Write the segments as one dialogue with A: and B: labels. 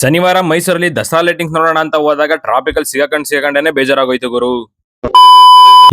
A: ಶನಿವಾರ ಮೈಸೂರಲ್ಲಿ ದಸರಾ ಲೈಟಿಂಗ್ಸ್ ನೋಡೋಣ ಅಂತ ಹೋದಾಗ ಟ್ರಾಫಿಕ್ ಅಲ್ಲಿ ಸಿಗಾಕೊಂಡೇನೆ ಬೇಜಾರಾಗೋಯ್ತು ಗುರು.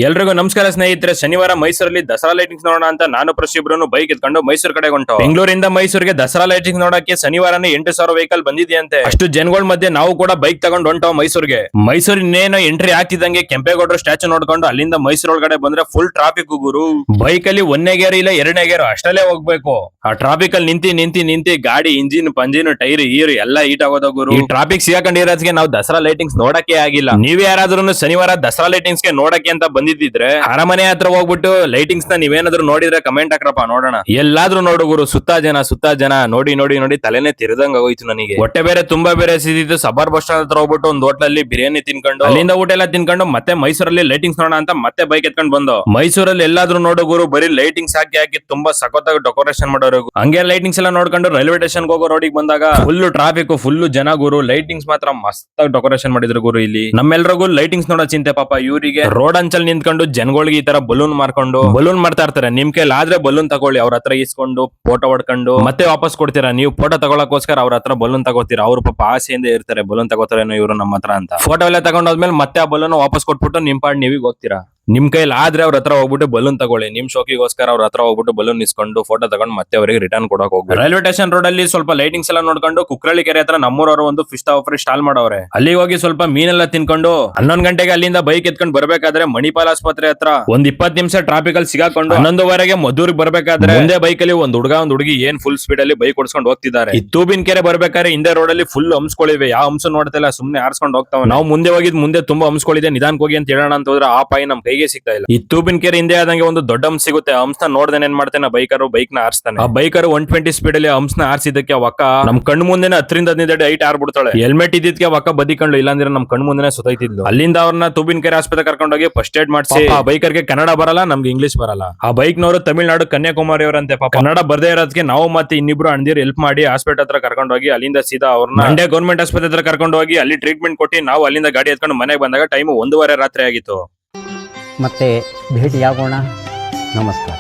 A: ಎಲ್ರಿಗೂ ನಮಸ್ಕಾರ ಸ್ನೇಹಿತರೆ. ಶನಿವಾರ ಮೈಸೂರಲ್ಲಿ ದಸರಾ ಲೈಟಿಂಗ್ಸ್ ನೋಡೋಣ ಅಂತ ನಾನು ಪ್ರತಿಯೊಬ್ಬರು ಬೈಕ್ ಎತ್ಕೊಂಡು ಮೈಸೂರು ಕಡೆ ಹೊಂಟು. ಬೆಂಗಳೂರಿಂದ ಮೈಸೂರಿಗೆ ದಸರಾ ಲೈಟಿಂಗ್ಸ್ ನೋಡಕ್ಕೆ ಶನಿವಾರನೇ 8,000 ವೆಹಿಕಲ್ ಬಂದಿದೆಯಂತೆ. ಅಷ್ಟು ಜನಗಳ ಮಧ್ಯೆ ನಾವು ಕೂಡ ಬೈಕ್ ತಗೊಂಡು ಹೊಂಟೋ ಮೈಸೂರಿಗೆ. ಮೈಸೂರಿನೇನೋ ಎಂಟ್ರಿ ಆಗ್ತಿದ್ದಂಗೆ ಕೆಂಪೇಗೌಡರು ಸ್ಟ್ಯಾಚು ನೋಡ್ಕೊಂಡು ಅಲ್ಲಿಂದ ಮೈಸೂರು ಒಳಗಡೆ ಬಂದ್ರೆ ಫುಲ್ ಟ್ರಾಫಿಕ್ ಗುರು. ಬೈಕ್ ಅಲ್ಲಿ 1ನೇ ಗೇರ್ ಇಲ್ಲ 2ನೇ ಗೇರ್ ಅಷ್ಟಲ್ಲೇ ಹೋಗ್ಬೇಕು. ಆ ಟ್ರಾಫಿಕ್ ಅಲ್ಲಿ ನಿಂತಿ ಗಾಡಿ ಇಂಜಿನ್ ಪಂಜಿನ್ ಟೈರ್ ಈರು ಎಲ್ಲ ಹೀಟ್ ಆಗೋದ ಗುರು. ಈ ಟ್ರಾಫಿಕ್ ಸಿಗಾಕೊಂಡಿರೋದಕ್ಕೆ ನಾವು ದಸರಾ ಲೈಟಿಂಗ್ಸ್ ನೋಡಕ್ಕೆ ಆಗಿಲ್ಲ. ನೀವೇ ಯಾರಾದ್ರೂ ಶನಿವಾರ ದಸರಾ ಲೈಟಿಂಗ್ಸ್ ಗೆ ನೋಡಕ್ಕೆ ಅಂತ ಬಂದಿದ್ರೆ ಅರಮನೆ ಹತ್ರ ಹೋಗ್ಬಿಟ್ಟು ಲೈಟಿಂಗ್ಸ್ ನ ನೀವೇನಾದ್ರೂ ನೋಡಿದ್ರೆ ಕಮೆಂಟ್ ಹಾಕ್ರಪ್ಪ ನೋಡೋಣ. ಎಲ್ಲಾದ್ರೂ ನೋಡು ಗುರು, ಸುತ್ತ ಜನ ನೋಡಿ ತಲೆನೇ ತಿರ್ದಂಗ ಆಗೋಯ್ತು ನನಗೆ. ಹೊಟ್ಟೆ ಬೇರೆ ತುಂಬಾ ಬೇರೆ ಸಿದಿತ್ತು. ಸಬರ್ ಬಸ್ ಸ್ಟಾಂಡ್ ಹತ್ರ ಹೋಗ್ಬಿಟ್ಟು ಒಂದು ಹೋಟ್ಲಲ್ಲಿ ಬಿರಿಯಾನಿ ತಿನ್ಕೊಂಡು ಅಲ್ಲಿಂದ ಊಟ ಎಲ್ಲ ತಿನ್ಕೊಂಡು ಮತ್ತೆ ಮೈಸೂರಲ್ಲಿ ಲೈಟಿಂಗ್ಸ್ ನೋಡೋಣ ಅಂತ ಮತ್ತೆ ಬೈಕ್ ಎತ್ಕೊಂಡು ಬಂದು ಮೈಸೂರಲ್ಲಿ ಎಲ್ಲಾದ್ರೂ ನೋಡು ಗುರು, ಬರೀ ಲೈಟಿಂಗ್ಸ್ ಹಾಕಿ ತುಂಬಾ ಸಖತ್ತಾಗಿ ಡೆಕೋರೇಷನ್ ಮಾಡೋರು. ಹಂಗೆ ಲೈಟಿಂಗ್ಸ್ ಎಲ್ಲ ನೋಡ್ಕೊಂಡು ರೈಲ್ವೆ ಸ್ಟೇಷನ್ ಹೋಗೋ ರೋಡಿಗೆ ಬಂದಾಗ ಫುಲ್ ಟ್ರಾಫಿಕ್ ಫುಲ್ ಜನ ಗುರು. ಲೈಟಿಂಗ್ಸ್ ಮಾತ್ರ ಮಸ್ತ್ ಡೆಕೋರೇಷನ್ ಮಾಡಿದ್ರು ಗುರು. ಇಲ್ಲಿ ನಮ್ಮೆಲ್ರಿಗೂ ಲೈಟಿಂಗ್ಸ್ ನೋಡೋ ಚಿಂತೆ ಪಾಪ ಇವರಿಗೆ. ರೋಡ್ ಅಂಚಲ್ ನಿಂತ್ಕೊಂಡು ಜನಗಳಿಗೆ ಈ ತರ ಬಲೂನ್ ಮಾಡ್ತಾ ಇರ್ತಾರೆ. ನಿಮ್ ಕೈಲಿ ಆದ್ರೆ ಬಲೂನ್ ತಗೊಳ್ಳಿ, ಅವ್ರ ಹತ್ರ ಇಸ್ಕೊಂಡು ಫೋಟೋ ಹೊಡ್ಕೊಂಡು ಮತ್ತೆ ವಾಪಸ್ ಕೊಡ್ತೀರಾ. ನೀವು ಫೋಟೋ ತಗೊಳಕೋಸ್ಕರ ಅವ್ರ ಹತ್ರ ಬಲೂನ್ ತಗೋತೀರಾ. ಅವ್ರ ಪಾಪ ಆಸೆಯಿಂದ ಇರ್ತಾರೆ ಬಲೂನ್ ತಗೋತಾರೇನೋ ಇವರು ನಮ್ಮ ಹತ್ರ ಅಂತ. ಫೋಟೋ ಎಲ್ಲ ತಗೊಂಡೋದ್ಮೇಲೆ ಮತ್ತೆ ಆ ಬಲೂನ್ ವಾಪಸ್ ಕೊಟ್ಬಿಟ್ಟು ನಿಮ್ ಪಾಡ್ ನೀವೀಗ ಹೋಗ್ತೀರಾ. ನಿಮ್ ಕೈಲಿ ಆದ್ರೆ ಅವ್ರ ಹತ್ರ ಹೋಗ್ಬಿಟ್ಟು ಬಲೂನ್ ತಗೊಳ್ಳಿ. ನಿಮ್ ಶೋಕಿಗೋಸ್ಕರ ಅವ್ರ ಹತ್ರ ಹೋಗ್ಬಿಟ್ಟು ಬಲೂನ್ ಇಸ್ಕೊಂಡು ಫೋಟೋ ತಗೊಂಡು ಮತ್ತೆ ಅವರಿಗೆ ರಿಟರ್ನ್ ಕೊಡಕ್ ಹೋಗ್ಬೇಕು. ರೈಲ್ವೆ ಸ್ಟೇಷನ್ ರೋಡ್ ಅಲ್ಲಿ ಸ್ವಲ್ಪ ಲೈಟಿಂಗ್ಸ್ ಎಲ್ಲ ನೋಡ್ಕೊಂಡು ಕುಕ್ರಳ್ಳಿ ಕೆರೆ ಹತ್ರ ನಮ್ಮೂರವರು ಒಂದು ಫಿಶ್ ಆಫರ್ ಸ್ಟಾಲ್ ಮಾಡವ್ರೆ. ಅಲ್ಲಿ ಹೋಗಿ ಸ್ವಲ್ಪ ಮೀನೆಲ್ಲ ತಿನ್ಕೊಂಡು 11 ಗಂಟೆಗೆ ಅಲ್ಲಿಂದ ಬೈಕ್ ಎತ್ಕೊಂಡು ಬರ್ಬೇಕಾದ್ರೆ ಮಣಿಪಾಲ್ ಆಸ್ಪತ್ರೆ ಹತ್ರ ಒಂದ್ 20 ನಿಮಿಷ ಟ್ರಾಫಿಕ್ ಅಲ್ಲಿ ಸಿಗಾಕೊಂಡು 11:15ಗೆ ಮದ್ದೂರಿಗೆ ಬರ್ಬೇಕಾದ್ರೆ ಒಂದೇ ಬೈಕ್ ಅಲ್ಲಿ ಒಂದ್ ಹುಡುಗಿ ಏನ್ ಫುಲ್ ಸ್ಪೀಡ್ ಅಲ್ಲಿ ಬೈಕ್ ಓಡಿಸ್ಕೊಂಡು ಹೋಗ್ತಿದ್ದಾರೆ. ಈ ತೂಬಿನ ಕೆರೆ ಬರ್ಬೇಕಾದ್ರೆ ಹಿಂದೆ ರೋಡ್ ಅಲ್ಲಿ ಫುಲ್ ಹಂಸ್ಗಳಿವೆ. ಯಾವ ಹಂಸ ನೋಡ್ತಿಲ್ಲ, ಸುಮ್ನೆ ಆರ್ಸ್ಕೊಂಡು ಹೋಗ್ತಾವ. ನಾವು ಮುಂದೆ ಹೋಗಿದ್ ಮುಂದೆ ತುಂಬಾ ಹಂಸ್ಗಳಿದೆ, ನಿಧಾನಕ್ಕೆ ಹೋಗಿ ಅಂತ ಹೇಳೋಣ ಅಂತ ಹೋದ್ರೆ ಆ ಪಾಯಿ ನಮ್ ಕೈಗೆ ಸಿಗ್ತಾ ಇಲ್ಲ. ಈ ತೂಬಿನ ಕೆರೆ ಹಿಂದೆ ಆದಂಗೆ ಒಂದು ದೊಡ್ಡ ಹಂಸ ಸಿಗುತ್ತೆ. ಹಂಸನ ನೋಡ್ದೇನೆ ಏನ್ ಮಾಡ್ತಾನೆ ಬೈಕ್ ನ ಆರಿಸ್ತಾನೆ. ಆ ಬೈಕರ್ 120 ಸ್ಪೀಡ್ ಅಲ್ಲಿ ಹಂಸನ ಆರಿಸಿದಕ್ಕೆ ಅವಕ್ಕ ನಮ್ ಕಣ್ಣು ಮುಂದೆ 10-15 ಅಡಿ ಹೈಟ್ ಆರ್ಬಿಡ್ತಾಳೆ. ಹೆಲ್ಮೆಟ್ ಇದ್ದಿದ್ಕೆ ಅವಕ್ಕ ಬದಿಕೊಂಡು, ಇಲ್ಲಾಂದ್ರೆ ನಮ್ ಕಣ್ಣು ಮುಂದೆ ಸುತ್ತೈತಿದ್ಲು. ಅಲ್ಲಿಂದ ಅವ್ರನ್ನ ತೂಬಿನ ಕೆರೆ ಆಸ್ಪತ್ರೆ ಕರ್ಕೊಂಡೋಗಿ ಫಸ್ಟ್ ಏಡ್ ಮಾಡಿಸಿ. ಆ ಬೈಕರ್ಗೆ ಕನ್ನಡ ಬರಲ್ಲ, ನಮ್ಗೆ ಇಂಗ್ಲಿಷ್ ಬರಲ್ಲ. ಆ ಬೈಕ್ ನವರು ತಮಿಳ್ನಾಡು ಕನ್ಯಾಕುಮಾರಿ ಅವರಂತೆ. ಕನ್ನಡ ಬರ್ದೇ ಇರೋದಕ್ಕೆ ನಾವು ಮತ್ತೆ ಇನ್ನಿಬ್ರು ಅಣ್ದಿರು ಹೆಲ್ಪ್ ಮಾಡಿ ಹಾಸ್ಪಿಟಲ್ ಹತ್ರ ಕರ್ಕೊಂಡೋಗಿ ಅಲ್ಲಿಂದ ಸೀದಾ ಅವ್ರನ್ನ ಮಂಡ್ಯ ಗೌರ್ಮೆಂಟ್ ಆಸ್ಪತ್ರೆ ಹತ್ರ ಕರ್ಕೊಂಡು ಹೋಗಿ ಅಲ್ಲಿ ಟ್ರೀಟ್ಮೆಂಟ್ ಕೊಟ್ಟು ನಾವು ಅಲ್ಲಿಂದ ಗಾಡಿ ಎತ್ಕೊಂಡು ಮನೆಗೆ ಬಂದಾಗ ಟೈಮ್ 1:15 ರಾತ್ರಿ ಆಗಿತ್ತು.
B: ಮತ್ತೆ ಭೇಟಿಯಾಗೋಣ. ನಮಸ್ಕಾರ.